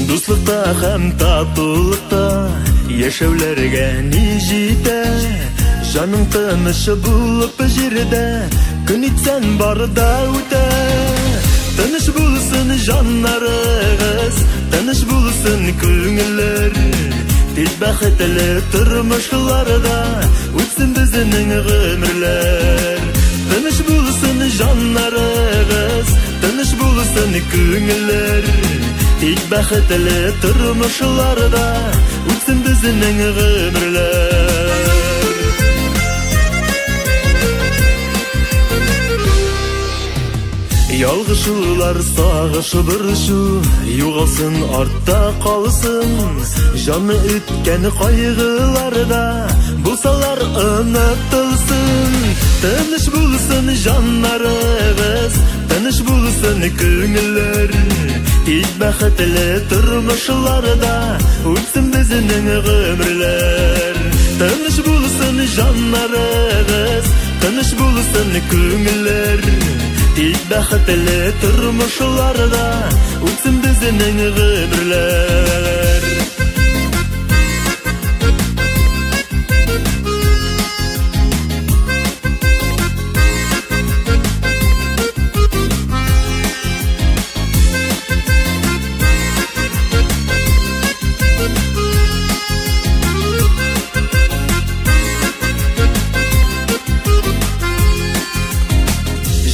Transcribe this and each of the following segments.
Дуслыкта һәм татулыкта яшәүләргә ни җитә. Җаның тыныч булып җирдә, көн итсәң барда үтә. Тыныч булсын җаннарыгыз, тыныч булсын күңелләр. Тиз бәхетле тормышларда үтсен безнең гомерләр. Тыныч булсын җаннарыгыз, тыныч булсын күңелләр. Тиз бәхетле тормышларда үтсен безнең гомерләр. Ялгышулар, сагышы, борышу югалсын, артта калсын. Җаны үткән кайгыларда булсалар онытылсын. Тыныч булсын җаннарыбыз, тыныч булсын күңелләр. Тиз бәхетле тормышларда үтсен безнең гомерләр. Тыныч булсын җаннарыбыз, тыныч булсын күңелләр. Тиз бәхетле тормышларда үтсен безнең гомерләр.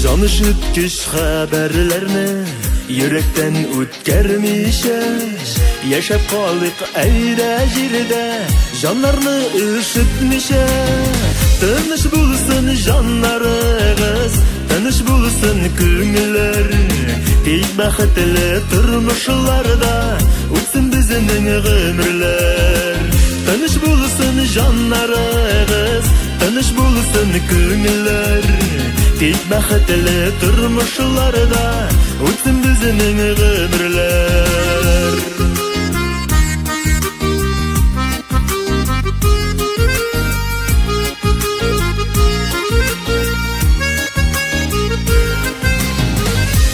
Җаныш үткәч хәбәрләрне йөрәктән үткәрмичә, яшәп калыйк әйдә җирдә, җаннарны ишетмичә. Тыныч булсын җаннарыгыз, тыныч булсын күңелләр. Тиз бәхетле тормышларда үтсен безнең гомерләр. Тыныч булсын җаннарыгыз, тыныч булсын күңелләр. Тиз бәхетле тормышларда үтсен безнең гомерләр.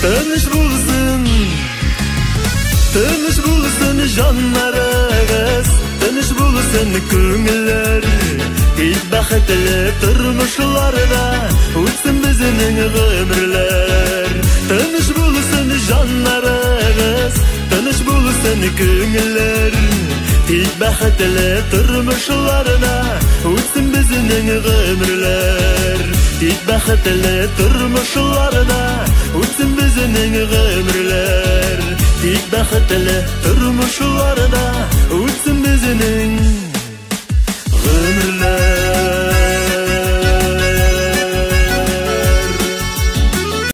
Тыныч булсын җаннарыгыз, тыныч булсын күңелләр. Тиз бәхетле тормышларда үтсен безнең гомерләр. Тыныч булсын җаннарыгыз, тыныч булсын күңелләр. Тиз бәхетле тормышларда үтсен безнең гомерләр. Тиз бәхетле тормышларда үтсен безнең гомерләр. Тиз бәхетле тормышларда